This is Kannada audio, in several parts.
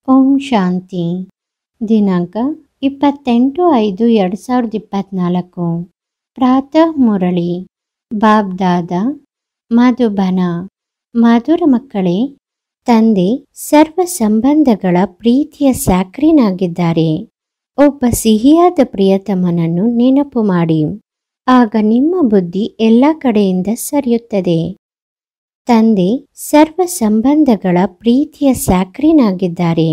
ಓಂ ಶಾಂತಿ. ದಿನಾಂಕ 28/5/2024. ಪ್ರಾತಃ ಮುರಳಿ. ಬಾಬ್ದಾದ ಮಧುಬನ. ಮಧುರ ಮಕ್ಕಳೇ, ತಂದೆ ಸರ್ವ ಸಂಬಂಧಗಳ ಪ್ರೀತಿಯ ಸ್ಯಾಕ್ರಿನಾಗಿದ್ದಾರೆ. ಒಬ್ಬ ಸಿಹಿಯಾದ ಪ್ರಿಯತಮನನ್ನು ನೆನಪು ಮಾಡಿ, ಆಗ ನಿಮ್ಮ ಬುದ್ಧಿ ಎಲ್ಲ ಕಡೆಯಿಂದ ಸರಿಯುತ್ತದೆ. ತಂದೆ ಸರ್ವ ಸಂಬಂಧಗಳ ಪ್ರೀತಿಯ ಸ್ಯಾಕ್ರಿನಾಗಿದ್ದಾರೆ.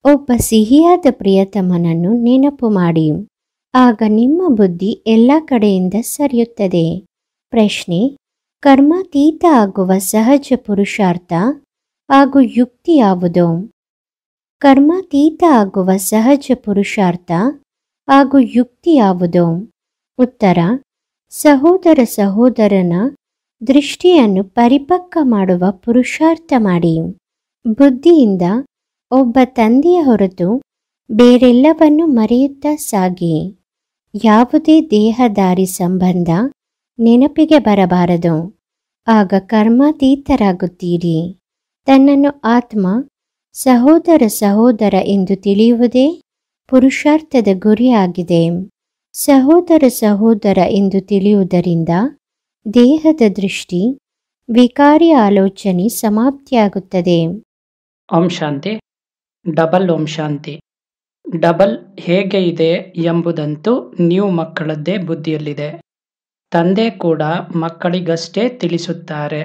ಒಬ್ಬ ಸಿಹಿಯಾದ ಪ್ರಿಯತಮನನ್ನು ನೆನಪು ಮಾಡಿ, ಆಗ ನಿಮ್ಮ ಬುದ್ಧಿ ಎಲ್ಲ ಕಡೆಯಿಂದ ಸರಿಯುತ್ತದೆ. ಪ್ರಶ್ನೆ: ಕರ್ಮಾತೀತ ಆಗುವ ಸಹಜ ಪುರುಷಾರ್ಥ ಹಾಗೂ ಯುಕ್ತಿ ಯಾವುದು? ಕರ್ಮಾತೀತ ಆಗುವ ಸಹಜ ಪುರುಷಾರ್ಥ ಹಾಗೂ ಯುಕ್ತಿ ಯಾವುದು? ಉತ್ತರ: ಸಹೋದರ ಸಹೋದರನ ದೃಷ್ಟಿಯನ್ನು ಪರಿಪಕ್ವ ಮಾಡುವ ಪುರುಷಾರ್ಥ ಮಾಡಿ. ಬುದ್ಧಿಯಿಂದ ಒಬ್ಬ ತಂದೆಯ ಹೊರತು ಬೇರೆಲ್ಲವನ್ನು ಮರೆಯುತ್ತಾ ಸಾಗಿ. ಯಾವುದೇ ದೇಹದಾರಿ ಸಂಬಂಧ ನೆನಪಿಗೆ ಬರಬಾರದು, ಆಗ ಕರ್ಮಾತೀತರಾಗುತ್ತೀರಿ. ತನ್ನನ್ನು ಆತ್ಮ, ಸಹೋದರ ಸಹೋದರ ಎಂದು ತಿಳಿಯುವುದೇ ಪುರುಷಾರ್ಥದ ಗುರಿಯಾಗಿದೆ. ಸಹೋದರ ಸಹೋದರ ಎಂದು ತಿಳಿಯುವುದರಿಂದ ದೇಹದ ದೃಷ್ಟಿ, ವಿಕಾರಿ ಆಲೋಚನೆ ಸಮಾಪ್ತಿಯಾಗುತ್ತದೆ. ಓಂ ಶಾಂತಿ. ಡಬಲ್ ಓಂ ಶಾಂತಿ. ಡಬಲ್ ಹೇಗೆ ಇದೆ ಎಂಬುದಂತೂ ನೀವು ಮಕ್ಕಳದ್ದೇ ಬುದ್ಧಿಯಲ್ಲಿದೆ. ತಂದೆ ಕೂಡ ಮಕ್ಕಳಿಗಷ್ಟೇ ತಿಳಿಸುತ್ತಾರೆ.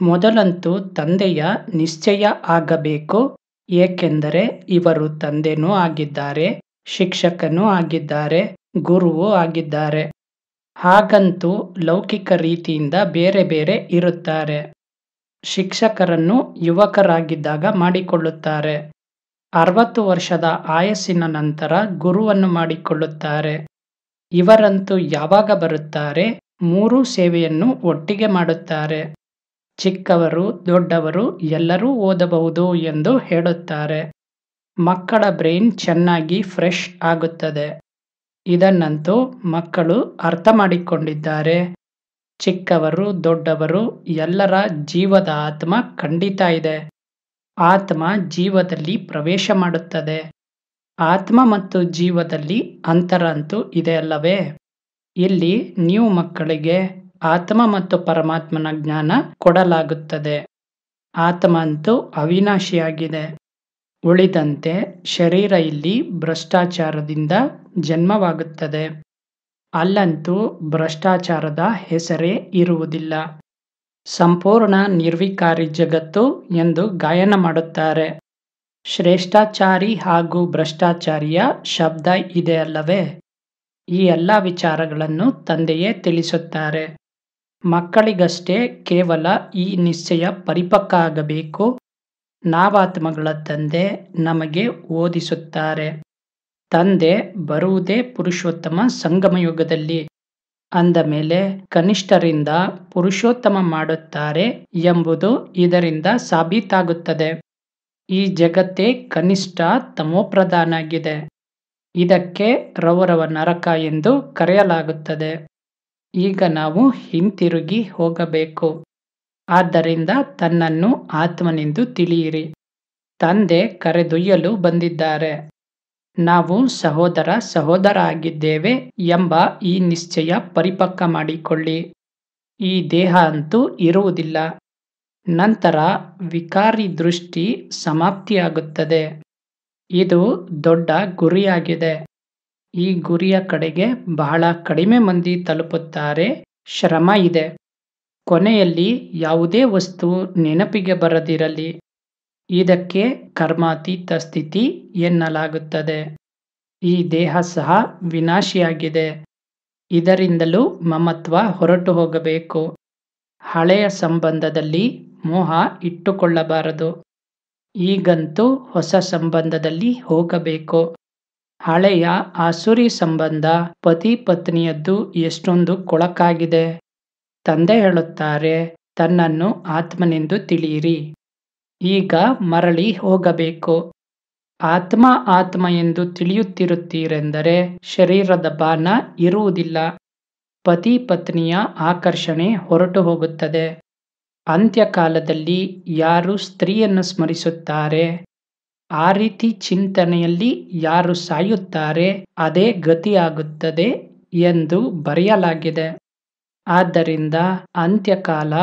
ಮೊದಲಂತೂ ತಂದೆಯ ನಿಶ್ಚಯ ಆಗಬೇಕು, ಏಕೆಂದರೆ ಇವರು ತಂದೆನೂ ಆಗಿದ್ದಾರೆ, ಶಿಕ್ಷಕನೂ ಆಗಿದ್ದಾರೆ, ಗುರುವೂ ಆಗಿದ್ದಾರೆ. ಹಾಗಂತೂ ಲೌಕಿಕ ರೀತಿಯಿಂದ ಬೇರೆ ಬೇರೆ ಇರುತ್ತಾರೆ. ಶಿಕ್ಷಕರನ್ನು ಯುವಕರಾಗಿದ್ದಾಗ ಮಾಡಿಕೊಳ್ಳುತ್ತಾರೆ. 60 ವರ್ಷದ ಆಯಸ್ಸಿನ ನಂತರ ಗುರುವನ್ನು ಮಾಡಿಕೊಳ್ಳುತ್ತಾರೆ. ಇವರಂತೂ ಯಾವಾಗ ಬರುತ್ತಾರೆ, 3 ಸೇವೆಯನ್ನು ಒಟ್ಟಿಗೆ ಮಾಡುತ್ತಾರೆ. ಚಿಕ್ಕವರು ದೊಡ್ಡವರು ಎಲ್ಲರೂ ಓದಬಹುದು ಎಂದು ಹೇಳುತ್ತಾರೆ. ಮಕ್ಕಳ ಬ್ರೈನ್ ಚೆನ್ನಾಗಿ ಫ್ರೆಶ್ ಆಗುತ್ತದೆ. ಇದನ್ನಂತೂ ಮಕ್ಕಳು ಅರ್ಥ ಮಾಡಿಕೊಂಡಿದ್ದಾರೆ. ಚಿಕ್ಕವರು ದೊಡ್ಡವರು ಎಲ್ಲರ ಜೀವದ ಆತ್ಮ ಖಂಡಿತ ಇದೆ. ಆತ್ಮ ಜೀವದಲ್ಲಿ ಪ್ರವೇಶ ಮಾಡುತ್ತದೆ. ಆತ್ಮ ಮತ್ತು ಜೀವದಲ್ಲಿ ಅಂತರ ಅಂತೂ ಇದೆ ಅಲ್ಲವೇ? ಇಲ್ಲಿ ನೀವು ಮಕ್ಕಳಿಗೆ ಆತ್ಮ ಮತ್ತು ಪರಮಾತ್ಮನ ಜ್ಞಾನ ಕೊಡಲಾಗುತ್ತದೆ. ಆತ್ಮ ಅಂತೂ ಅವಿನಾಶಿಯಾಗಿದೆ. ಉಳಿದಂತೆ ಶರೀರ ಇಲ್ಲಿ ಭ್ರಷ್ಟಾಚಾರದಿಂದ ಜನ್ಮವಾಗುತ್ತದೆ. ಅಲ್ಲಂತೂ ಭ್ರಷ್ಟಾಚಾರದ ಹೆಸರೇ ಇರುವುದಿಲ್ಲ. ಸಂಪೂರ್ಣ ನಿರ್ವಿಕಾರಿ ಜಗತ್ತು ಎಂದು ಗಾಯನ ಮಾಡುತ್ತಾರೆ. ಶ್ರೇಷ್ಠಾಚಾರಿ ಹಾಗೂ ಭ್ರಷ್ಟಾಚಾರಿಯ ಶಬ್ದ ಇದೆ ಅಲ್ಲವೇ? ಈ ಎಲ್ಲ ವಿಚಾರಗಳನ್ನು ತಂದೆಯೇ ತಿಳಿಸುತ್ತಾರೆ. ಮಕ್ಕಳಿಗಷ್ಟೇ ಕೇವಲ ಈ ನಿಶ್ಚಯ ಪರಿಪಕ್ವ ಆಗಬೇಕು. ನಾವಾತ್ಮಗಳ ತಂದೆ ನಮಗೆ ಓದಿಸುತ್ತಾರೆ. ತಂದೆ ಬರುವುದೇ ಪುರುಷೋತ್ತಮ ಸಂಗಮಯುಗದಲ್ಲಿ. ಅಂದ ಮೇಲೆ ಕನಿಷ್ಠರಿಂದ ಪುರುಷೋತ್ತಮ ಮಾಡುತ್ತಾರೆ ಎಂಬುದು ಇದರಿಂದ ಸಾಬೀತಾಗುತ್ತದೆ. ಈ ಜಗತ್ತೇ ಕನಿಷ್ಠ ತಮೋಪ್ರಧಾನ ಆಗಿದೆ. ಇದಕ್ಕೆ ರೌರವ ನರಕ ಎಂದು ಕರೆಯಲಾಗುತ್ತದೆ. ಈಗ ನಾವು ಹಿಂತಿರುಗಿ ಹೋಗಬೇಕು. ಆದ್ದರಿಂದ ತನ್ನನ್ನು ಆತ್ಮನೆಂದು ತಿಳಿಯಿರಿ. ತಂದೆ ಕರೆದೊಯ್ಯಲು ಬಂದಿದ್ದಾರೆ. ನಾವು ಸಹೋದರ ಸಹೋದರ ಆಗಿದ್ದೇವೆ ಎಂಬ ಈ ನಿಶ್ಚಯ ಪರಿಪಕ್ವ ಮಾಡಿಕೊಳ್ಳಿ. ಈ ದೇಹ ಅಂತೂ ಇರುವುದಿಲ್ಲ. ನಂತರ ವಿಕಾರಿ ದೃಷ್ಟಿ ಸಮಾಪ್ತಿಯಾಗುತ್ತದೆ. ಇದು ದೊಡ್ಡ ಗುರಿಯಾಗಿದೆ. ಈ ಗುರಿಯ ಕಡೆಗೆ ಬಹಳ ಕಡಿಮೆ ಮಂದಿ ತಲುಪುತ್ತಾರೆ. ಶ್ರಮ ಇದೆ. ಕೊನೆಯಲ್ಲಿ ಯಾವುದೇ ವಸ್ತು ನೆನಪಿಗೆ ಬರದಿರಲಿ. ಇದಕ್ಕೆ ಕರ್ಮಾತೀತ ಸ್ಥಿತಿ ಎನ್ನಲಾಗುತ್ತದೆ. ಈ ದೇಹ ಸಹ ವಿನಾಶಿಯಾಗಿದೆ. ಇದರಿಂದಲೂ ಮಮತ್ವ ಹೊರಟು ಹೋಗಬೇಕು. ಹಳೆಯ ಸಂಬಂಧದಲ್ಲಿ ಮೋಹ ಇಟ್ಟುಕೊಳ್ಳಬಾರದು. ಈಗಂತೂ ಹೊಸ ಸಂಬಂಧದಲ್ಲಿ ಹೋಗಬೇಕು. ಹಳೆಯ ಆಸುರಿ ಸಂಬಂಧ ಪತಿ ಪತ್ನಿಯದ್ದು ಎಷ್ಟೊಂದು ಕೊಳಕಾಗಿದೆ. ತಂದೆ ಹೇಳುತ್ತಾರೆ, ತನ್ನನ್ನು ಆತ್ಮನೆಂದು ತಿಳಿಯಿರಿ. ಈಗ ಮರಳಿ ಹೋಗಬೇಕು. ಆತ್ಮ ಆತ್ಮ ಎಂದು ತಿಳಿಯುತ್ತಿರುತ್ತೀರೆಂದರೆ ಶರೀರದ ಬಾನ ಇರುವುದಿಲ್ಲ. ಪತಿ ಪತ್ನಿಯ ಆಕರ್ಷಣೆ ಹೊರಟು ಹೋಗುತ್ತದೆ. ಅಂತ್ಯಕಾಲದಲ್ಲಿ ಯಾರು ಸ್ತ್ರೀಯನ್ನು ಸ್ಮರಿಸುತ್ತಾರೆ ಆ ರೀತಿ ಚಿಂತನೆಯಲ್ಲಿ ಯಾರು ಸಾಯುತ್ತಾರೆ ಅದೇ ಗತಿಯಾಗುತ್ತದೆ ಎಂದು ಬರೆಯಲಾಗಿದೆ. ಆದ್ದರಿಂದ ಅಂತ್ಯಕಾಲ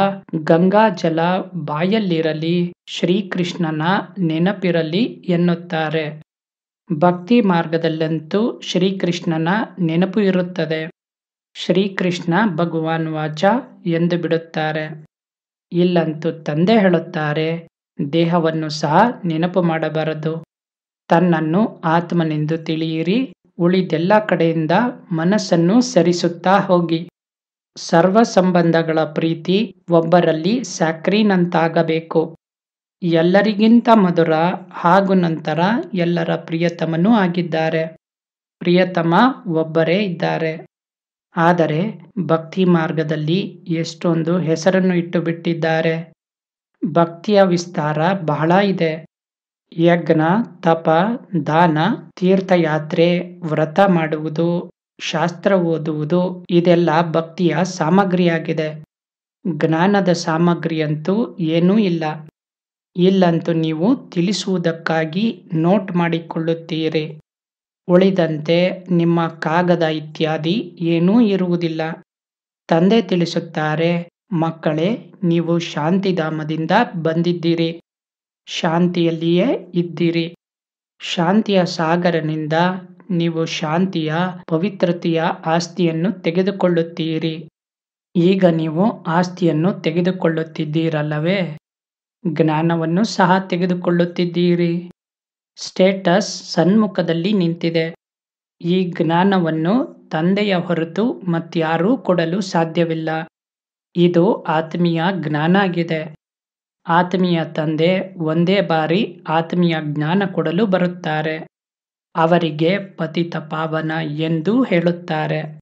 ಗಂಗಾಜಲ ಬಾಯಲ್ಲಿರಲಿ, ಶ್ರೀಕೃಷ್ಣನ ನೆನಪಿರಲಿ ಎನ್ನುತ್ತಾರೆ. ಭಕ್ತಿ ಮಾರ್ಗದಲ್ಲಂತೂ ಶ್ರೀಕೃಷ್ಣನ ನೆನಪು ಇರುತ್ತದೆ. ಶ್ರೀಕೃಷ್ಣ ಭಗವಾನ್ ವಾಚ ಎಂದು ಬಿಡುತ್ತಾರೆ. ಇಲ್ಲಂತೂ ತಂದೆ ಹೇಳುತ್ತಾರೆ, ದೇಹವನ್ನು ಸಹ ನೆನಪು ಮಾಡಬಾರದು. ತನ್ನನ್ನು ಆತ್ಮನೆಂದು ತಿಳಿಯಿರಿ, ಉಳಿದೆಲ್ಲ ಕಡೆಯಿಂದ ಮನಸ್ಸನ್ನು ಸರಿಸುತ್ತಾ ಹೋಗಿ. ಸರ್ವ ಸಂಬಂಧಗಳ ಪ್ರೀತಿ ಒಬ್ಬರಲ್ಲಿ ಸ್ಯಾಕ್ರಿನಂತಾಗಬೇಕು. ಎಲ್ಲರಿಗಿಂತ ಮಧುರ ಹಾಗೂ ನಂತರ ಎಲ್ಲರ ಪ್ರಿಯತಮನೂ ಆಗಿದ್ದಾರೆ. ಪ್ರಿಯತಮ ಒಬ್ಬರೇ ಇದ್ದಾರೆ. ಆದರೆ ಭಕ್ತಿ ಮಾರ್ಗದಲ್ಲಿ ಎಷ್ಟೊಂದು ಹೆಸರನ್ನು ಇಟ್ಟು ಬಿಟ್ಟಿದ್ದಾರೆ. ಭಕ್ತಿಯ ವಿಸ್ತಾರ ಬಹಳ ಇದೆ. ಯಜ್ಞ, ತಪ, ದಾನ, ತೀರ್ಥಯಾತ್ರೆ, ವ್ರತ ಮಾಡುವುದು, ಶಾಸ್ತ್ರ ಓದುವುದು ಇದೆಲ್ಲ ಭಕ್ತಿಯ ಸಾಮಗ್ರಿಯಾಗಿದೆ. ಜ್ಞಾನದ ಸಾಮಗ್ರಿಯಂತೂ ಏನೂ ಇಲ್ಲ. ಇಲ್ಲಂತೂ ನೀವು ತಿಳಿಸುವುದಕ್ಕಾಗಿ ನೋಟ್ ಮಾಡಿಕೊಳ್ಳುತ್ತೀರಿ. ಉಳಿದಂತೆ ನಿಮ್ಮ ಕಾಗದ ಇತ್ಯಾದಿ ಏನೂ ಇರುವುದಿಲ್ಲ. ತಂದೆ ತಿಳಿಸುತ್ತಾರೆ, ಮಕ್ಕಳೇ, ನೀವು ಶಾಂತಿಧಾಮದಿಂದ ಬಂದಿದ್ದೀರಿ, ಶಾಂತಿಯಲ್ಲಿಯೇ ಇದ್ದೀರಿ. ಶಾಂತಿಯ ಸಾಗರನಿಂದ ನೀವು ಶಾಂತಿಯ ಪವಿತ್ರತೆಯ ಆಸ್ತಿಯನ್ನು ತೆಗೆದುಕೊಳ್ಳುತ್ತೀರಿ. ಈಗ ನೀವು ಆಸ್ತಿಯನ್ನು ತೆಗೆದುಕೊಳ್ಳುತ್ತಿದ್ದೀರಲ್ಲವೇ? ಜ್ಞಾನವನ್ನು ಸಹ ತೆಗೆದುಕೊಳ್ಳುತ್ತಿದ್ದೀರಿ. ಸ್ಟೇಟಸ್ ಸನ್ಮುಖದಲ್ಲಿ ನಿಂತಿದೆ. ಈ ಜ್ಞಾನವನ್ನು ತಂದೆಯ ಹೊರತು ಮತ್ಯಾರೂ ಕೊಡಲು ಸಾಧ್ಯವಿಲ್ಲ. ಇದು ಆತ್ಮೀಯ ಜ್ಞಾನ ಆಗಿದೆ. ಆತ್ಮೀಯ ತಂದೆ ಒಂದೇ ಬಾರಿ ಆತ್ಮೀಯ ಜ್ಞಾನ ಕೊಡಲು ಬರುತ್ತಾರೆ. ಅವರಿಗೆ ಪತಿತ ಪಾವನ ಎಂದೂ ಹೇಳುತ್ತಾರೆ.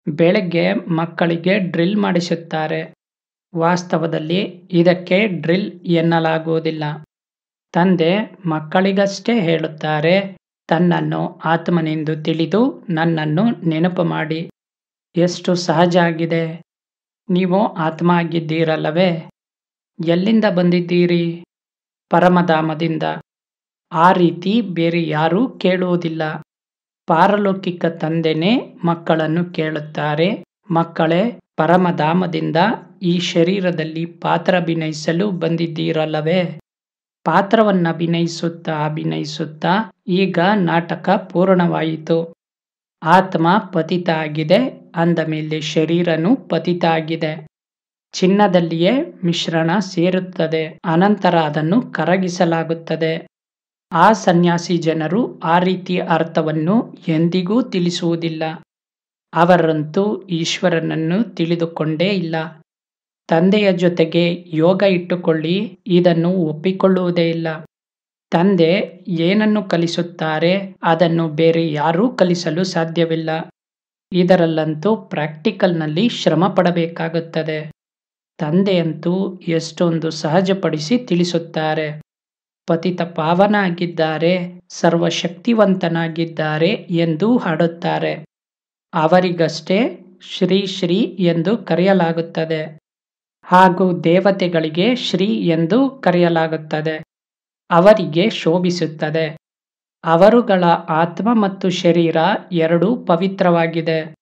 ಬೆಳಗ್ಗೆ ಮಕ್ಕಳಿಗೆ ಡ್ರಿಲ್ ಮಾಡಿಸುತ್ತಾರೆ. ವಾಸ್ತವದಲ್ಲಿ ಇದಕ್ಕೆ ಡ್ರಿಲ್ ಎನ್ನಲಾಗುವುದಿಲ್ಲ. ತಂದೆ ಮಕ್ಕಳಿಗಷ್ಟೇ ಹೇಳುತ್ತಾರೆ, ತನ್ನನ್ನು ಆತ್ಮನೆಂದು ತಿಳಿದು ನನ್ನನ್ನು ನೆನಪು ಮಾಡಿ. ಎಷ್ಟು ಸಹಜ ಆಗಿದೆ. ನೀವು ಆತ್ಮ ಆಗಿದ್ದೀರಲ್ಲವೇ? ಎಲ್ಲಿಂದ ಬಂದಿದ್ದೀರಿ? ಪರಮಧಾಮದಿಂದ. ಆ ರೀತಿ ಬೇರೆ ಯಾರೂ ಕೇಳುವುದಿಲ್ಲ. ಪಾರಲೌಕಿಕ ತಂದೆನೇ ಮಕ್ಕಳನ್ನು ಕೇಳುತ್ತಾರೆ, ಮಕ್ಕಳೇ, ಪರಮಧಾಮದಿಂದ ಈ ಶರೀರದಲ್ಲಿ ಪಾತ್ರಾಭಿನಯಿಸಲು ಬಂದಿದ್ದೀರಲ್ಲವೇ? ಪಾತ್ರವನ್ನಭಿನಯಿಸುತ್ತಾ ಈಗ ನಾಟಕ ಪೂರ್ಣವಾಯಿತು. ಆತ್ಮ ಪತಿತ ಆಗಿದೆ, ಅಂದ ಮೇಲೆ ಶರೀರನೂ ಪತಿತ ಆಗಿದೆ. ಚಿನ್ನದಲ್ಲಿಯೇ ಮಿಶ್ರಣ ಸೇರುತ್ತದೆ, ಅನಂತರ ಅದನ್ನು ಕರಗಿಸಲಾಗುತ್ತದೆ. ಆ ಸನ್ಯಾಸಿ ಜನರು ಆ ರೀತಿಯ ಅರ್ಥವನ್ನು ಎಂದಿಗೂ ತಿಳಿಸುವುದಿಲ್ಲ. ಅವರಂತೂ ಈಶ್ವರನನ್ನು ತಿಳಿದುಕೊಂಡೇ ಇಲ್ಲ. ತಂದೆಯ ಜೊತೆಗೆ ಯೋಗ ಇಟ್ಟುಕೊಳ್ಳಿ, ಇದನ್ನು ಒಪ್ಪಿಕೊಳ್ಳುವುದೇ ಇಲ್ಲ. ತಂದೆ ಏನನ್ನು ಕಲಿಸುತ್ತಾರೆ ಅದನ್ನು ಬೇರೆ ಯಾರೂ ಕಲಿಸಲು ಸಾಧ್ಯವಿಲ್ಲ. ಇದರಲ್ಲಂತೂ ಪ್ರಾಕ್ಟಿಕಲ್ನಲ್ಲಿ ಶ್ರಮ ಪಡಬೇಕಾಗುತ್ತದೆ. ತಂದೆಯಂತೂ ಎಷ್ಟೊಂದು ಸಹಜಪಡಿಸಿ ತಿಳಿಸುತ್ತಾರೆ. ಪತಿತ ಪಾವನ ಆಗಿದ್ದಾರೆ, ಸರ್ವಶಕ್ತಿವಂತನಾಗಿದ್ದಾರೆ ಎಂದು ಹಾಡುತ್ತಾರೆ. ಅವರಿಗಷ್ಟೇ ಶ್ರೀ ಶ್ರೀ ಎಂದು ಕರೆಯಲಾಗುತ್ತದೆ. ಹಾಗೂ ದೇವತೆಗಳಿಗೆ ಶ್ರೀ ಎಂದು ಕರೆಯಲಾಗುತ್ತದೆ. ಅವರಿಗೆ ಶೋಭಿಸುತ್ತದೆ. ಅವರುಗಳ ಆತ್ಮ ಮತ್ತು ಶರೀರ ಎರಡೂ ಪವಿತ್ರವಾಗಿದೆ.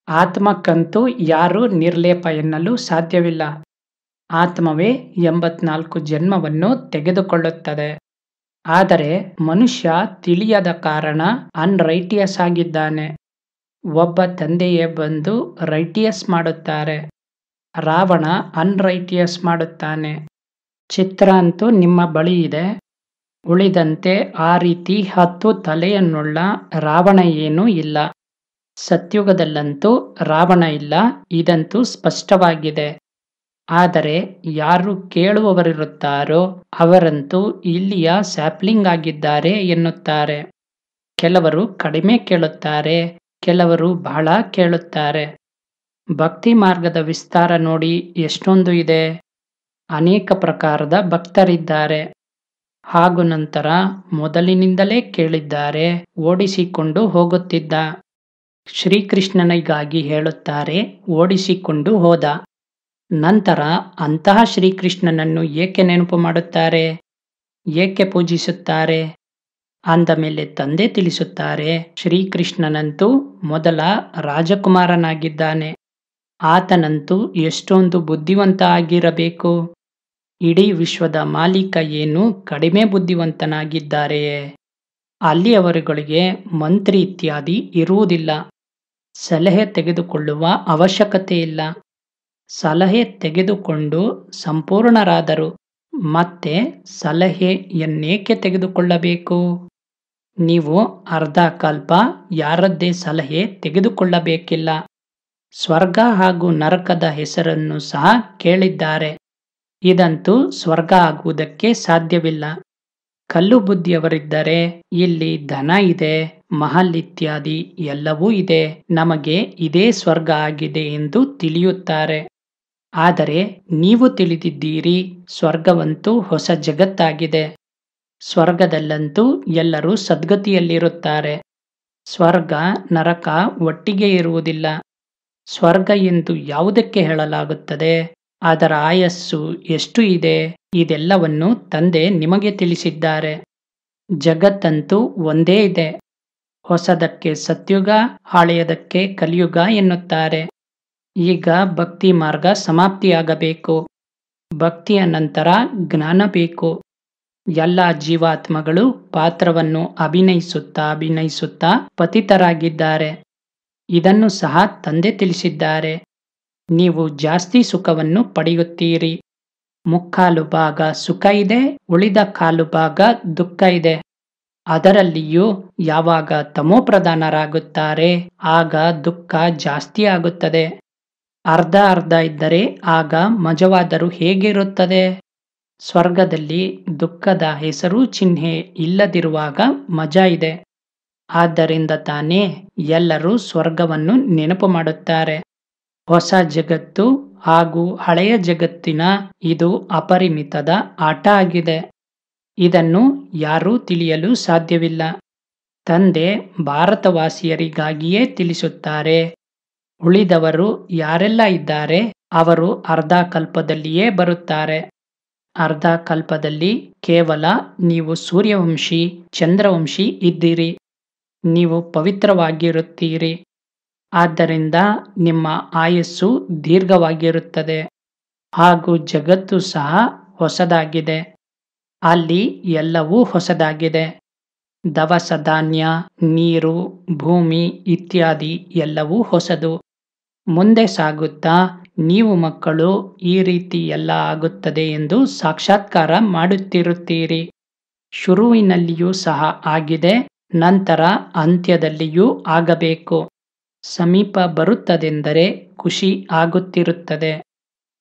ಆತ್ಮಕ್ಕಂತೂ ಯಾರೂ ನಿರ್ಲೇಪ ಎನ್ನಲು ಸಾಧ್ಯವಿಲ್ಲ. ಆತ್ಮವೇ 84 ಜನ್ಮವನ್ನು ತೆಗೆದುಕೊಳ್ಳುತ್ತದೆ. ಆದರೆ ಮನುಷ್ಯ ತಿಳಿಯದ ಕಾರಣ ಅನ್ರೈಟಿಯಸ್ ಆಗಿದ್ದಾನೆ. ಒಬ್ಬ ತಂದೆಯೇ ಬಂದು ರೈಟಿಯಸ್ ಮಾಡುತ್ತಾರೆ. ರಾವಣ ಅನ್ರೈಟಿಯಸ್ ಮಾಡುತ್ತಾನೆ. ಚಿತ್ರ ಅಂತೂ ನಿಮ್ಮ ಬಳಿ ಇದೆ. ಉಳಿದಂತೆ ಆ ರೀತಿ 10 ತಲೆಯನ್ನುಳ್ಳ ರಾವಣ ಏನೂ ಇಲ್ಲ. ಸತ್ಯುಗದಲ್ಲಂತೂ ರಾವಣ ಇಲ್ಲ, ಇದಂತೂ ಸ್ಪಷ್ಟವಾಗಿದೆ. ಆದರೆ ಯಾರು ಕೇಳುವವರಿರುತ್ತಾರೋ ಅವರಂತೂ ಇಲ್ಲಿಯ ಸ್ಯಾಪ್ಲಿಂಗ್ ಆಗಿದ್ದಾರೆ ಎನ್ನುತ್ತಾರೆ. ಕೆಲವರು ಕಡಿಮೆ ಕೇಳುತ್ತಾರೆ, ಕೆಲವರು ಬಹಳ ಕೇಳುತ್ತಾರೆ. ಭಕ್ತಿ ಮಾರ್ಗದ ವಿಸ್ತಾರ ನೋಡಿ ಎಷ್ಟೊಂದು ಇದೆ. ಅನೇಕ ಪ್ರಕಾರದ ಭಕ್ತರಿದ್ದಾರೆ. ಹಾಗೂ ನಂತರ ಮೊದಲಿನಿಂದಲೇ ಕೇಳಿದ್ದಾರೆ, ಓಡಿಸಿಕೊಂಡು ಹೋಗುತ್ತಿದ್ದ. ಶ್ರೀಕೃಷ್ಣನಿಗಾಗಿ ಹೇಳುತ್ತಾರೆ, ಓಡಿಸಿಕೊಂಡು ಹೋದ. ನಂತರ ಅಂತಹ ಶ್ರೀಕೃಷ್ಣನನ್ನು ಏಕೆ ನೆನಪು ಮಾಡುತ್ತಾರೆ? ಏಕೆ ಪೂಜಿಸುತ್ತಾರೆ? ಅಂದ ಮೇಲೆ ತಂದೆ ತಿಳಿಸುತ್ತಾರೆ, ಶ್ರೀಕೃಷ್ಣನಂತೂ ಮೊದಲ ರಾಜಕುಮಾರನಾಗಿದ್ದಾನೆ. ಆತನಂತೂ ಎಷ್ಟೊಂದು ಬುದ್ಧಿವಂತ ಆಗಿರಬೇಕು. ಇಡೀ ವಿಶ್ವದ ಮಾಲೀಕ ಏನು ಕಡಿಮೆ ಬುದ್ಧಿವಂತನಾಗಿದ್ದಾರೆಯೇ? ಅಲ್ಲಿಯವರೆಗಳಿಗೆ ಮಂತ್ರಿ ಇತ್ಯಾದಿ ಇರುವುದಿಲ್ಲ. ಸಲಹೆ ತೆಗೆದುಕೊಳ್ಳುವ ಅವಶ್ಯಕತೆ ಇಲ್ಲ. ಸಲಹೆ ತೆಗೆದುಕೊಂಡು ಸಂಪೂರ್ಣರಾದರು. ಮತ್ತೆ ಸಲಹೆಯನ್ನೇಕೆ ತೆಗೆದುಕೊಳ್ಳಬೇಕು? ನೀವು ಅರ್ಧ ಕಲ್ಪ ಯಾರದ್ದೇ ಸಲಹೆ ತೆಗೆದುಕೊಳ್ಳಬೇಕಿಲ್ಲ. ಸ್ವರ್ಗ ಹಾಗೂ ನರಕದ ಹೆಸರನ್ನು ಸಹ ಕೇಳಿದ್ದಾರೆ. ಇದಂತೂ ಸ್ವರ್ಗ ಆಗುವುದಕ್ಕೆ ಸಾಧ್ಯವಿಲ್ಲ. ಕಲ್ಲು ಬುದ್ಧಿಯವರಿದ್ದರೆ ಇಲ್ಲಿ ಧನ ಇದೆ, ಮಹಲ್ ಇತ್ಯಾದಿ ಎಲ್ಲವೂ ಇದೆ, ನಮಗೆ ಇದೇ ಸ್ವರ್ಗ ಆಗಿದೆ ಎಂದು ತಿಳಿಯುತ್ತಾರೆ. ಆದರೆ ನೀವು ತಿಳಿದಿದ್ದೀರಿ, ಸ್ವರ್ಗವಂತೂ ಹೊಸ ಜಗತ್ತಾಗಿದೆ. ಸ್ವರ್ಗದಲ್ಲಂತೂ ಎಲ್ಲರೂ ಸದ್ಗತಿಯಲ್ಲಿರುತ್ತಾರೆ. ಸ್ವರ್ಗ ನರಕ ಒಟ್ಟಿಗೆ ಇರುವುದಿಲ್ಲ. ಸ್ವರ್ಗ ಎಂದು ಯಾವುದಕ್ಕೆ ಹೇಳಲಾಗುತ್ತದೆ? ಅದರ ಆಯಸ್ಸು ಎಷ್ಟು ಇದೆ? ಇದೆಲ್ಲವನ್ನು ತಂದೆ ನಿಮಗೆ ತಿಳಿಸಿದ್ದಾರೆ. ಜಗತ್ತಂತೂ ಒಂದೇ ಇದೆ. ಹೊಸದಕ್ಕೆ ಸತ್ಯುಗ, ಹಳೆಯದಕ್ಕೆ ಕಲಿಯುಗ ಎನ್ನುತ್ತಾರೆ. ಈಗ ಭಕ್ತಿ ಮಾರ್ಗ ಸಮಾಪ್ತಿಯಾಗಬೇಕು. ಭಕ್ತಿಯ ನಂತರ ಜ್ಞಾನ ಬೇಕು. ಎಲ್ಲ ಜೀವಾತ್ಮಗಳು ಪಾತ್ರವನ್ನು ಅಭಿನಯಿಸುತ್ತಾ ಪತಿತರಾಗಿದ್ದಾರೆ. ಇದನ್ನು ಸಹ ತಂದೆ ತಿಳಿಸಿದ್ದಾರೆ. ನೀವು ಜಾಸ್ತಿ ಸುಖವನ್ನು ಪಡೆಯುತ್ತೀರಿ. ಮುಕ್ಕಾಲು ಭಾಗ ಸುಖ ಇದೆ, ಉಳಿದ ಕಾಲು ಭಾಗ ದುಃಖ ಇದೆ. ಅದರಲ್ಲಿಯೂ ಯಾವಾಗ ತಮೋಪ್ರಧಾನರಾಗುತ್ತಾರೆ ಆಗ ದುಃಖ ಜಾಸ್ತಿ ಆಗುತ್ತದೆ. ಅರ್ಧ ಅರ್ಧ ಇದ್ದರೆ ಆಗ ಮಜವಾದರೂ ಹೇಗಿರುತ್ತದೆ? ಸ್ವರ್ಗದಲ್ಲಿ ದುಃಖದ ಹೆಸರು ಚಿಹ್ನೆ ಇಲ್ಲದಿರುವಾಗ ಮಜಾ ಇದೆ. ಆದ್ದರಿಂದ ತಾನೇ ಎಲ್ಲರೂ ಸ್ವರ್ಗವನ್ನು ನೆನಪು ಮಾಡುತ್ತಾರೆ. ಹೊಸ ಜಗತ್ತು ಹಾಗೂ ಹಳೆಯ ಜಗತ್ತಿನ ಇದು ಅಪರಿಮಿತದ ಆಟ ಆಗಿದೆ. ಇದನ್ನು ಯಾರೂ ತಿಳಿಯಲು ಸಾಧ್ಯವಿಲ್ಲ. ತಂದೆ ಭಾರತವಾಸಿಯರಿಗಾಗಿಯೇ ತಿಳಿಸುತ್ತಾರೆ. ಉಳಿದವರು ಯಾರೆಲ್ಲ ಇದ್ದಾರೆ ಅವರು ಅರ್ಧ ಕಲ್ಪದಲ್ಲಿಯೇ ಬರುತ್ತಾರೆ. ಅರ್ಧ ಕಲ್ಪದಲ್ಲಿ ಕೇವಲ ನೀವು ಸೂರ್ಯವಂಶಿ, ಚಂದ್ರವಂಶಿ ಇದ್ದೀರಿ. ನೀವು ಪವಿತ್ರವಾಗಿರುತ್ತೀರಿ. ಆದ್ದರಿಂದ ನಿಮ್ಮ ಆಯಸ್ಸು ದೀರ್ಘವಾಗಿರುತ್ತದೆ. ಹಾಗೂ ಜಗತ್ತು ಸಹ ಹೊಸದಾಗಿದೆ. ಅಲ್ಲಿ ಎಲ್ಲವೂ ಹೊಸದಾಗಿದೆ. ದವಸ ಧಾನ್ಯ, ನೀರು, ಭೂಮಿ ಇತ್ಯಾದಿ ಎಲ್ಲವೂ ಹೊಸದು. ಮುಂದೆ ಸಾಗುತ್ತಾ ನೀವು ಮಕ್ಕಳು ಈ ರೀತಿ ಎಲ್ಲ ಆಗುತ್ತದೆ ಎಂದು ಸಾಕ್ಷಾತ್ಕಾರ ಮಾಡುತ್ತಿರುತ್ತೀರಿ. ಶುರುವಿನಲ್ಲಿಯೂ ಸಹ ಆಗಿದೆ, ನಂತರ ಅಂತ್ಯದಲ್ಲಿಯೂ ಆಗಬೇಕು. ಸಮೀಪ ಬರುತ್ತದೆಂದರೆ ಖುಷಿ ಆಗುತ್ತಿರುತ್ತದೆ.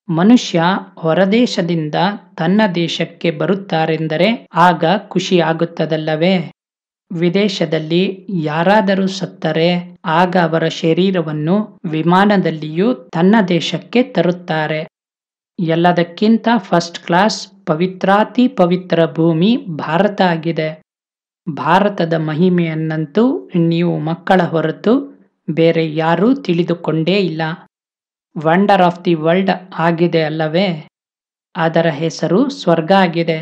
ಮನುಷ್ಯ ಹೊರದೇಶದಿಂದ ತನ್ನ ದೇಶಕ್ಕೆ ಬರುತ್ತಾರೆಂದರೆ ಆಗ ಖುಷಿ ಆಗುತ್ತದಲ್ಲವೇ? ವಿದೇಶದಲ್ಲಿ ಯಾರಾದರೂ ಸತ್ತರೆ ಆಗ ಅವರ ಶರೀರವನ್ನು ವಿಮಾನದಲ್ಲಿಯೂ ತನ್ನ ದೇಶಕ್ಕೆ ತರುತ್ತಾರೆ. ಎಲ್ಲದಕ್ಕಿಂತ ಫಸ್ಟ್ ಕ್ಲಾಸ್ ಪವಿತ್ರಾತಿ ಪವಿತ್ರ ಭೂಮಿ ಭಾರತ ಆಗಿದೆ. ಭಾರತದ ಮಹಿಮೆಯನ್ನಂತೂ ನೀವು ಮಕ್ಕಳ ಹೊರತು ಬೇರೆ ಯಾರೂ ತಿಳಿದುಕೊಂಡೇ ಇಲ್ಲ. ವಂಡರ್ ಆಫ್ ದಿ ವರ್ಲ್ಡ್ ಆಗಿದೆ ಅಲ್ಲವೇ? ಅದರ ಹೆಸರು ಸ್ವರ್ಗ ಆಗಿದೆ.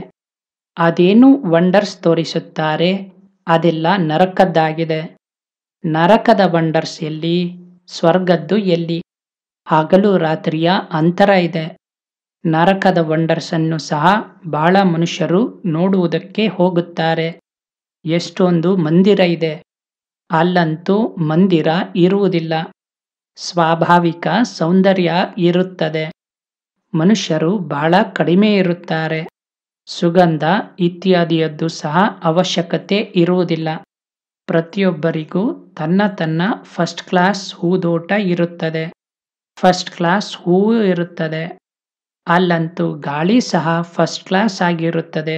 ಅದೇನು ವಂಡರ್ಸ್ ತೋರಿಸುತ್ತಾರೆ ಅದೆಲ್ಲ ನರಕದ್ದಾಗಿದೆ. ನರಕದ ವಂಡರ್ಸ್ ಎಲ್ಲಿ? ಸ್ವರ್ಗದ್ದು ಎಲ್ಲಿ? ಹಗಲು ರಾತ್ರಿಯ ಅಂತರ ಇದೆ. ನರಕದ ವಂಡರ್ಸ್ ಅನ್ನು ಸಹ ಬಹಳ ಮನುಷ್ಯರು ನೋಡುವುದಕ್ಕೆ ಹೋಗುತ್ತಾರೆ. ಎಷ್ಟೊಂದು ಮಂದಿರ ಇದೆ. ಅಲ್ಲಂತೂ ಮಂದಿರ ಇರುವುದಿಲ್ಲ. ಸ್ವಾಭಾವಿಕ ಸೌಂದರ್ಯ ಇರುತ್ತದೆ. ಮನುಷ್ಯರು ಬಹಳ ಕಡಿಮೆ ಇರುತ್ತಾರೆ. ಸುಗಂಧ ಇತ್ಯಾದಿಯದ್ದು ಸಹ ಅವಶ್ಯಕತೆ ಇರುವುದಿಲ್ಲ. ಪ್ರತಿಯೊಬ್ಬರಿಗೂ ತನ್ನ ಫಸ್ಟ್ ಕ್ಲಾಸ್ ಹೂದೋಟ ಇರುತ್ತದೆ. ಫಸ್ಟ್ ಕ್ಲಾಸ್ ಹೂವು ಇರುತ್ತದೆ. ಅಲ್ಲಂತೂ ಗಾಳಿ ಸಹ ಫಸ್ಟ್ ಕ್ಲಾಸ್ ಆಗಿರುತ್ತದೆ.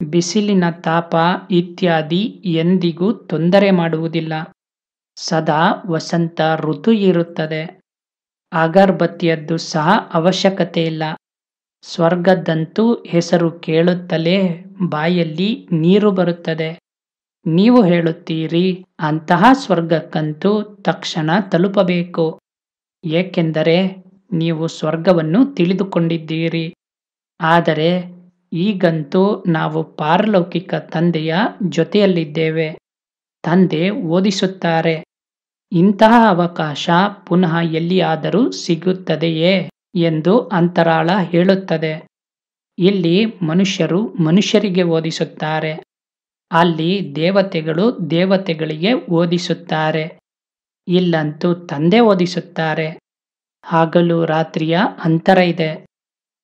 ಬಿಸಿಲಿನ ತಾಪ ಇತ್ಯಾದಿ ಎಂದಿಗೂ ತೊಂದರೆ ಮಾಡುವುದಿಲ್ಲ. ಸದಾ ವಸಂತ ಋತು ಇರುತ್ತದೆ. ಅಗರಬತ್ತಿಯದ್ದು ಸಹ ಅವಶ್ಯಕತೆ ಇಲ್ಲ. ಸ್ವರ್ಗದ್ದಂತೂ ಹೆಸರು ಕೇಳುತ್ತಲೇ ಬಾಯಲ್ಲಿ ನೀರು ಬರುತ್ತದೆ. ನೀವು ಹೇಳುತ್ತೀರಿ, ಅಂತಹ ಸ್ವರ್ಗಕ್ಕಂತೂ ತಕ್ಷಣ ತಲುಪಬೇಕು. ಏಕೆಂದರೆ ನೀವು ಸ್ವರ್ಗವನ್ನು ತಿಳಿದುಕೊಂಡಿದ್ದೀರಿ. ಆದರೆ ಈಗಂತೂ ನಾವು ಪಾರಲೌಕಿಕ ತಂದೆಯ ಜೊತೆಯಲ್ಲಿದ್ದೇವೆ. ತಂದೆ ಓದಿಸುತ್ತಾರೆ. ಇಂತಹ ಅವಕಾಶ ಪುನಃ ಎಲ್ಲಿಯಾದರೂ ಸಿಗುತ್ತದೆಯೇ ಎಂದು ಅಂತರಾಳ ಹೇಳುತ್ತದೆ. ಇಲ್ಲಿ ಮನುಷ್ಯರು ಮನುಷ್ಯರಿಗೆ ಓದಿಸುತ್ತಾರೆ. ಅಲ್ಲಿ ದೇವತೆಗಳು ದೇವತೆಗಳಿಗೆ ಓದಿಸುತ್ತಾರೆ. ಇಲ್ಲಂತೂ ತಂದೆ ಓದಿಸುತ್ತಾರೆ. ಹಗಲು ರಾತ್ರಿಯ ಅಂತರ ಇದೆ.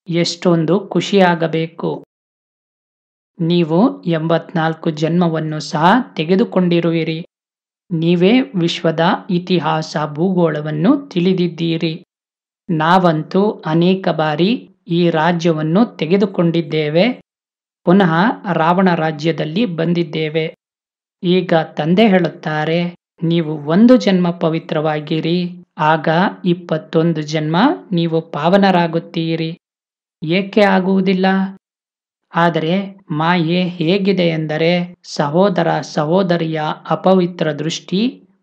ಎಷ್ಟೊಂದು ಖುಷಿಯಾಗಬೇಕು. ನೀವು 84 ಜನ್ಮವನ್ನು ಸಹ ತೆಗೆದುಕೊಂಡಿರುವಿರಿ. ನೀವೇ ವಿಶ್ವದ ಇತಿಹಾಸ ಭೂಗೋಳವನ್ನು ತಿಳಿದಿದ್ದೀರಿ. ನಾವಂತೂ ಅನೇಕ ಬಾರಿ ಈ ರಾಜ್ಯವನ್ನು ತೆಗೆದುಕೊಂಡಿದ್ದೇವೆ. ಪುನಃ ರಾವಣ ರಾಜ್ಯದಲ್ಲಿ ಬಂದಿದ್ದೇವೆ. ಈಗ ತಂದೆ ಹೇಳುತ್ತಾರೆ, ನೀವು 1 ಜನ್ಮ ಪವಿತ್ರವಾಗಿರಿ, ಆಗ 21 ಜನ್ಮ ನೀವು ಪಾವನರಾಗುತ್ತೀರಿ. ಏಕೆ ಆಗುವುದಿಲ್ಲ? ಆದರೆ ಮಾಯೆ ಹೇಗಿದೆ ಎಂದರೆ ಸಹೋದರ ಸಹೋದರಿಯ ಅಪವಿತ್ರ ದೃಷ್ಟಿ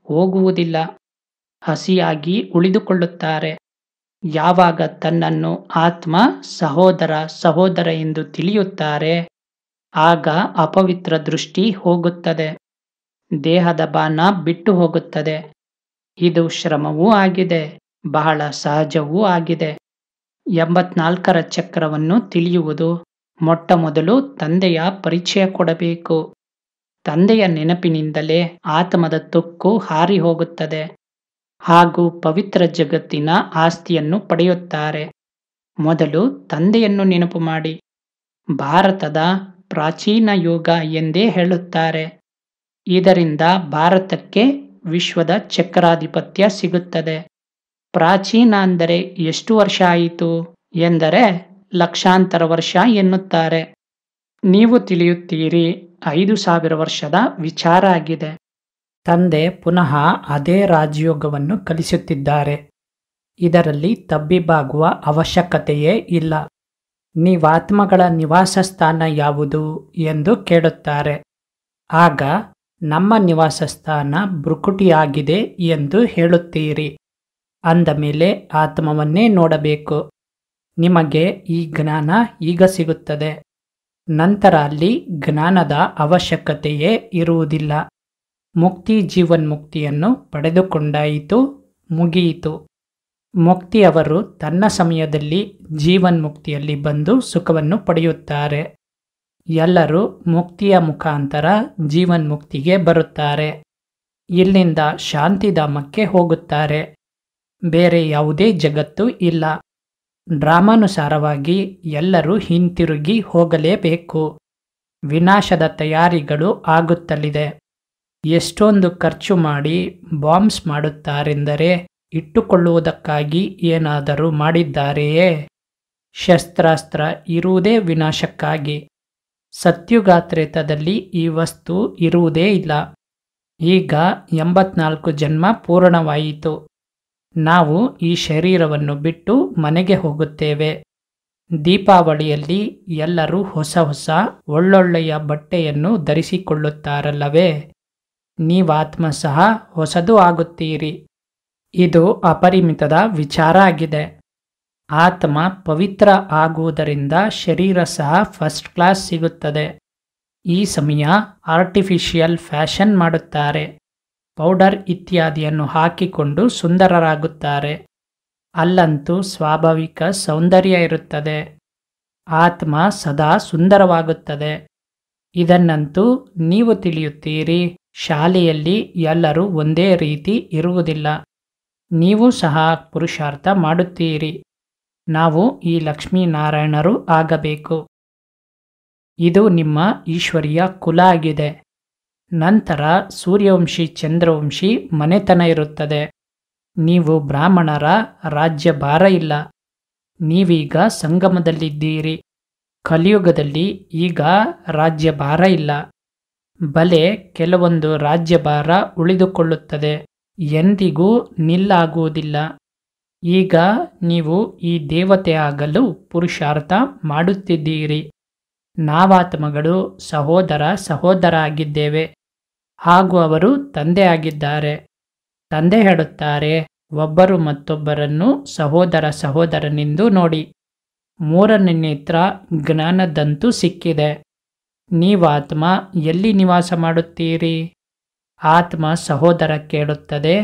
ಹೋಗುವುದಿಲ್ಲ. ಹಸಿಯಾಗಿ ಉಳಿದುಕೊಳ್ಳುತ್ತಾರೆ. ಯಾವಾಗ ತನ್ನನ್ನು ಆತ್ಮ ಸಹೋದರ ಸಹೋದರ ಎಂದು ತಿಳಿಯುತ್ತಾರೆ, ಆಗ ಅಪವಿತ್ರ ದೃಷ್ಟಿ ಹೋಗುತ್ತದೆ. ದೇಹದ ಬಾಣ ಬಿಟ್ಟು ಹೋಗುತ್ತದೆ. ಇದು ಶ್ರಮವೂ ಆಗಿದೆ, ಬಹಳ ಸಹಜವೂ ಆಗಿದೆ. 84ರ ಚಕ್ರವನ್ನು ತಿಳಿಯುವುದು ಮೊಟ್ಟ ಮೊದಲು ತಂದೆಯ ಪರಿಚಯ ಕೊಡಬೇಕು. ತಂದೆಯ ನೆನಪಿನಿಂದಲೇ ಆತ್ಮದ ತುಕ್ಕು ಹಾರಿ ಹೋಗುತ್ತದೆ ಹಾಗೂ ಪವಿತ್ರ ಜಗತ್ತಿನ ಆಸ್ತಿಯನ್ನು ಪಡೆಯುತ್ತಾರೆ. ಮೊದಲು ತಂದೆಯನ್ನು ನೆನಪು ಮಾಡಿ. ಭಾರತದ ಪ್ರಾಚೀನ ಯುಗ ಎಂದೇ ಹೇಳುತ್ತಾರೆ. ಇದರಿಂದ ಭಾರತಕ್ಕೆ ವಿಶ್ವದ ಚಕ್ರಾಧಿಪತ್ಯ ಸಿಗುತ್ತದೆ. ಪ್ರಾಚೀನ ಅಂದರೆ ಎಷ್ಟು ವರ್ಷ ಆಯಿತು ಎಂದರೆ ಲಕ್ಷಾಂತರ ವರ್ಷ ಎನ್ನುತ್ತಾರೆ. ನೀವು ತಿಳಿಯುತ್ತೀರಿ, 5000 ವರ್ಷದ ವಿಚಾರ ಆಗಿದೆ. ತಂದೆ ಪುನಃ ಅದೇ ರಾಜಯೋಗವನ್ನು ಕಲಿಸುತ್ತಿದ್ದಾರೆ. ಇದರಲ್ಲಿ ತಬ್ಬಿಬ್ಬಾಗುವ ಅವಶ್ಯಕತೆಯೇ ಇಲ್ಲ. ನೀವಾತ್ಮಗಳ ನಿವಾಸ ಸ್ಥಾನ ಯಾವುದು ಎಂದು ಕೇಳುತ್ತಾರೆ. ಆಗ ನಮ್ಮ ನಿವಾಸ ಸ್ಥಾನ ಭ್ರುಕುಟಿಯಾಗಿದೆ ಎಂದು ಹೇಳುತ್ತೀರಿ. ಅಂದ ಮೇಲೆ ಆತ್ಮವನ್ನೇ ನೋಡಬೇಕು. ನಿಮಗೆ ಈ ಜ್ಞಾನ ಈಗ ಸಿಗುತ್ತದೆ. ನಂತರ ಅಲ್ಲಿ ಜ್ಞಾನದ ಅವಶ್ಯಕತೆಯೇ ಇರುವುದಿಲ್ಲ. ಮುಕ್ತಿ ಜೀವನ್ಮುಕ್ತಿಯನ್ನು ಪಡೆದುಕೊಂಡಾಯಿತು, ಮುಗಿಯಿತು. ಮುಕ್ತಿಯವರು ತನ್ನ ಸಮಯದಲ್ಲಿ ಜೀವನ್ಮುಕ್ತಿಯಲ್ಲಿ ಬಂದು ಸುಖವನ್ನು ಪಡೆಯುತ್ತಾರೆ. ಎಲ್ಲರೂ ಮುಕ್ತಿಯ ಮುಖಾಂತರ ಜೀವನ್ಮುಕ್ತಿಗೆ ಬರುತ್ತಾರೆ. ಇಲ್ಲಿಂದ ಶಾಂತಿಧಾಮಕ್ಕೆ ಹೋಗುತ್ತಾರೆ. ಬೇರೆ ಯಾವುದೇ ಜಗತ್ತು ಇಲ್ಲ. ಡ್ರಾಮಾನುಸಾರವಾಗಿ ಎಲ್ಲರೂ ಹಿಂತಿರುಗಿ ಹೋಗಲೇಬೇಕು. ವಿನಾಶದ ತಯಾರಿಗಳು ಆಗುತ್ತಲಿದೆ. ಎಷ್ಟೊಂದು ಖರ್ಚು ಮಾಡಿ ಬಾಂಬ್ಸ್ ಮಾಡುತ್ತಾರೆಂದರೆ ಇಟ್ಟುಕೊಳ್ಳುವುದಕ್ಕಾಗಿ ಏನಾದರೂ ಮಾಡಿದ್ದಾರೆಯೇ? ಶಸ್ತ್ರಾಸ್ತ್ರ ಇರುವುದೇ ವಿನಾಶಕ್ಕಾಗಿ. ಸತ್ಯುಗಾತ್ರೇತದಲ್ಲಿ ಈ ವಸ್ತು ಇರುವುದೇ ಇಲ್ಲ. ಈಗ 84 ಜನ್ಮ ಪೂರ್ಣವಾಯಿತು. ನಾವು ಈ ಶರೀರವನ್ನು ಬಿಟ್ಟು ಮನೆಗೆ ಹೋಗುತ್ತೇವೆ. ದೀಪಾವಳಿಯಲ್ಲಿ ಎಲ್ಲರೂ ಹೊಸ ಹೊಸ ಒಳ್ಳೊಳ್ಳೆಯ ಬಟ್ಟೆಯನ್ನು ಧರಿಸಿಕೊಳ್ಳುತ್ತಾರಲ್ಲವೇ? ನೀವಾತ್ಮ ಸಹ ಹೊಸದು ಆಗುತ್ತೀರಿ. ಇದು ಅಪರಿಮಿತದ ವಿಚಾರ ಆಗಿದೆ. ಆತ್ಮ ಪವಿತ್ರ ಆಗುವುದರಿಂದ ಶರೀರ ಸಹ ಫಸ್ಟ್ ಕ್ಲಾಸ್ ಸಿಗುತ್ತದೆ. ಈ ಸಮಯ ಆರ್ಟಿಫಿಷಿಯಲ್ ಫ್ಯಾಷನ್ ಮಾಡುತ್ತಾರೆ. ಪೌಡರ್ ಇತ್ಯಾದಿಯನ್ನು ಹಾಕಿಕೊಂಡು ಸುಂದರರಾಗುತ್ತಾರೆ. ಅಲ್ಲಂತೂ ಸ್ವಾಭಾವಿಕ ಸೌಂದರ್ಯ ಇರುತ್ತದೆ. ಆತ್ಮ ಸದಾ ಸುಂದರವಾಗುತ್ತದೆ. ಇದನ್ನಂತೂ ನೀವು ತಿಳಿಯುತ್ತೀರಿ. ಶಾಲೆಯಲ್ಲಿ ಎಲ್ಲರೂ ಒಂದೇ ರೀತಿ ಇರುವುದಿಲ್ಲ. ನೀವು ಸಹ ಪುರುಷಾರ್ಥ ಮಾಡುತ್ತೀರಿ. ನಾವು ಈ ಲಕ್ಷ್ಮೀನಾರಾಯಣರು ಆಗಬೇಕು. ಇದು ನಿಮ್ಮ ಈಶ್ವರೀಯ ಕುಲ ಆಗಿದೆ. ನಂತರ ಸೂರ್ಯವಂಶಿ ಚಂದ್ರವಂಶಿ ಮನೆತನ ಇರುತ್ತದೆ. ನೀವು ಬ್ರಾಹ್ಮಣರ ರಾಜ್ಯಭಾರ ಇಲ್ಲ. ನೀವೀಗ ಸಂಗಮದಲ್ಲಿದ್ದೀರಿ. ಕಲಿಯುಗದಲ್ಲಿ ಈಗ ರಾಜ್ಯಭಾರ ಇಲ್ಲ. ಬಲೆ ಕೆಲವೊಂದು ರಾಜ್ಯಭಾರ ಉಳಿದುಕೊಳ್ಳುತ್ತದೆ, ಎಂದಿಗೂ ನಿಲ್ಲಾಗುವುದಿಲ್ಲ. ಈಗ ನೀವು ಈ ದೇವತೆ ಆಗಲು ಪುರುಷಾರ್ಥ ಮಾಡುತ್ತಿದ್ದೀರಿ. ನಾವಾತ್ಮಗಳು ಸಹೋದರ ಸಹೋದರ ಆಗಿದ್ದೇವೆ ಹಾಗೂ ಅವರು ತಂದೆ ಆಗಿದ್ದಾರೆ. ತಂದೆ ಹೇಳುತ್ತಾರೆ, ಒಬ್ಬರು ಮತ್ತೊಬ್ಬರನ್ನು ಸಹೋದರ ಸಹೋದರನೆಂದು ನೋಡಿ. ಮೂರನೇ ನೇತ್ರ ಜ್ಞಾನದಂತೂ ಸಿಕ್ಕಿದೆ. ನೀವಾತ್ಮ ಎಲ್ಲಿ ನಿವಾಸ ಮಾಡುತ್ತೀರಿ? ಆತ್ಮ ಸಹೋದರ ಕೇಳುತ್ತದೆ,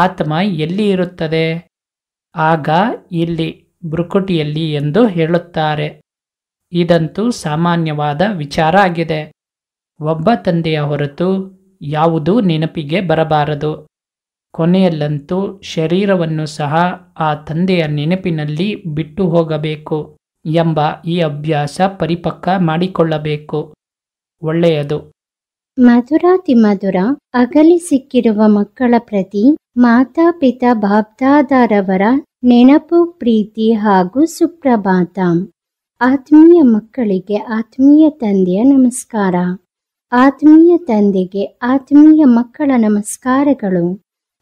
ಆತ್ಮ ಎಲ್ಲಿ ಇರುತ್ತದೆ? ಆಗ ಇಲ್ಲಿ ಭ್ರುಕುಟಿಯಲ್ಲಿ ಎಂದು ಹೇಳುತ್ತಾರೆ. ಇದಂತೂ ಸಾಮಾನ್ಯವಾದ ವಿಚಾರ ಆಗಿದೆ. ಒಬ್ಬ ತಂದೆಯ ಹೊರತು ಯಾವುದೂ ನೆನಪಿಗೆ ಬರಬಾರದು. ಕೊನೆಯಲ್ಲಂತೂ ಶರೀರವನ್ನು ಸಹ ಆ ತಂದೆಯ ನೆನಪಿನಲ್ಲಿ ಬಿಟ್ಟು ಹೋಗಬೇಕು ಎಂಬ ಈ ಅಭ್ಯಾಸ ಪರಿಪಕ್ವ ಮಾಡಿಕೊಳ್ಳಬೇಕು. ಒಳ್ಳೆಯದು. ಮಧುರಾತಿಮಧುರ ಅಗಲಿ ಸಿಕ್ಕಿರುವ ಮಕ್ಕಳ ಪ್ರತಿ ಮಾತಾಪಿತಾ ಬಾಬ್ದಾದಾರವರ ನೆನಪು, ಪ್ರೀತಿ ಹಾಗೂ ಸುಪ್ರಭಾತ. ಆತ್ಮೀಯ ಮಕ್ಕಳಿಗೆ ಆತ್ಮೀಯ ತಂದೆಯ ನಮಸ್ಕಾರ. ಆತ್ಮೀಯ ತಂದೆಗೆ ಆತ್ಮೀಯ ಮಕ್ಕಳ ನಮಸ್ಕಾರಗಳು.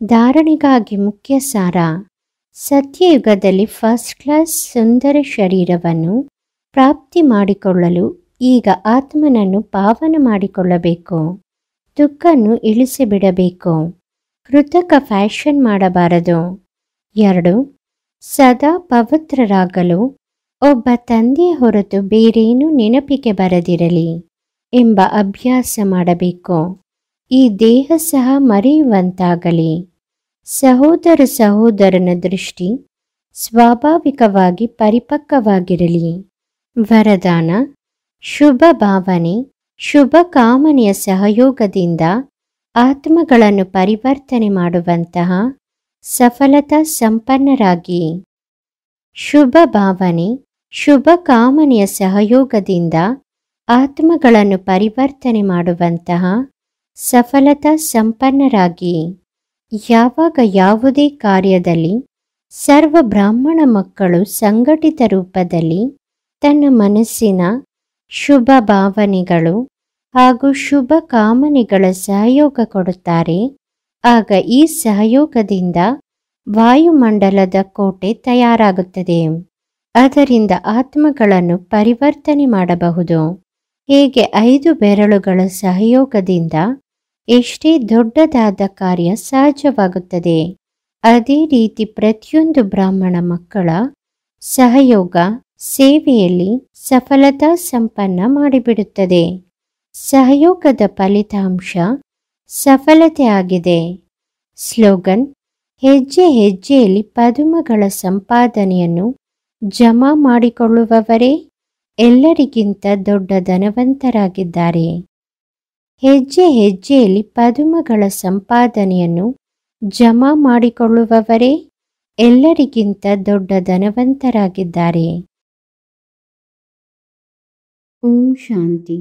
ಧಾರಣೆಗಾಗಿ ಮುಖ್ಯ ಸಾರ. ಸತ್ಯಯುಗದಲ್ಲಿ ಫಸ್ಟ್ ಕ್ಲಾಸ್ ಸುಂದರ ಶರೀರವನ್ನು ಪ್ರಾಪ್ತಿ ಮಾಡಿಕೊಳ್ಳಲು ಈಗ ಆತ್ಮನನ್ನು ಪಾವನ ಮಾಡಿಕೊಳ್ಳಬೇಕು. ತುಕ್ಕನ್ನು ಇಳಿಸಿಬಿಡಬೇಕು. ಕೃತಕ ಫ್ಯಾಷನ್ ಮಾಡಬಾರದು. 2. ಸದಾ ಪವಿತ್ರರಾಗಲು ಒಬ್ಬ ತಂದೆಯ ಹೊರತು ಬೇರೇನೂ ನೆನಪಿಗೆ ಬರದಿರಲಿ ಎಂಬ ಅಭ್ಯಾಸ ಮಾಡಬೇಕು. ಈ ದೇಹ ಸಹ ಮರೆಯುವಂತಾಗಲಿ. ಸಹೋದರನ ದೃಷ್ಟಿ ಸ್ವಾಭಾವಿಕವಾಗಿ ಪರಿಪಕ್ವವಾಗಿರಲಿ. ವರದಾನ: ಶುಭ ಭಾವನೆ, ಶುಭ ಕಾಮನೆಯ ಸಹಯೋಗದಿಂದ ಆತ್ಮಗಳನ್ನು ಪರಿವರ್ತನೆ ಮಾಡುವಂತಹ ಸಫಲತಾ ಸಂಪನ್ನರಾಗಿ. ಶುಭ ಭಾವನೆ, ಶುಭ ಕಾಮನೆಯ ಸಹಯೋಗದಿಂದ ಆತ್ಮಗಳನ್ನು ಪರಿವರ್ತನೆ ಮಾಡುವಂತಹ ಸಫಲತಾ ಸಂಪನ್ನರಾಗಿ. ಯಾವಾಗ ಯಾವುದೇ ಕಾರ್ಯದಲ್ಲಿ ಸರ್ವ ಬ್ರಾಹ್ಮಣ ಮಕ್ಕಳು ಸಂಘಟಿತ ರೂಪದಲ್ಲಿ ತನ್ನ ಮನಸ್ಸಿನ ಶುಭ ಭಾವನೆಗಳು ಹಾಗೂ ಶುಭ ಕಾಮನೆಗಳ ಸಹಯೋಗ ಕೊಡುತ್ತಾರೆ, ಆಗ ಈ ಸಹಯೋಗದಿಂದ ವಾಯುಮಂಡಲದ ಕೋಟೆ ತಯಾರಾಗುತ್ತದೆ. ಅದರಿಂದ ಆತ್ಮಗಳನ್ನು ಪರಿವರ್ತನೆ ಮಾಡಬಹುದು. ಹೇಗೆ 5 ಬೆರಳುಗಳ ಸಹಯೋಗದಿಂದ ಎಷ್ಟೇ ದೊಡ್ಡದಾದ ಕಾರ್ಯ ಸಹಜವಾಗುತ್ತದೆ, ಅದೇ ರೀತಿ ಪ್ರತಿಯೊಂದು ಬ್ರಾಹ್ಮಣ ಮಕ್ಕಳ ಸಹಯೋಗ ಸೇವೆಯಲ್ಲಿ ಸಫಲತಾ ಸಂಪನ್ನ ಮಾಡಿಬಿಡುತ್ತದೆ. ಸಹಯೋಗದ ಫಲಿತಾಂಶ ಸಫಲತೆ ಆಗಿದೆ. ಸ್ಲೋಗನ್: ಹೆಜ್ಜೆ ಹೆಜ್ಜೆಯಲ್ಲಿ ಪದುಮಗಳ ಸಂಪಾದನೆಯನ್ನು ಜಮಾ ಮಾಡಿಕೊಳ್ಳುವವರೇ ಎಲ್ಲರಿಗಿಂತ ದೊಡ್ಡ ಧನವಂತರಾಗಿದ್ದಾರೆ. ಹೆಜ್ಜೆ ಹೆಜ್ಜೆಯಲ್ಲಿ ಪದುಮಗಳ ಸಂಪಾದನೆಯನ್ನು ಜಮಾ ಮಾಡಿಕೊಳ್ಳುವವರೇ ಎಲ್ಲರಿಗಿಂತ ದೊಡ್ಡ ಧನವಂತರಾಗಿದ್ದಾರೆ. ಓಂ ಶಾಂತಿ.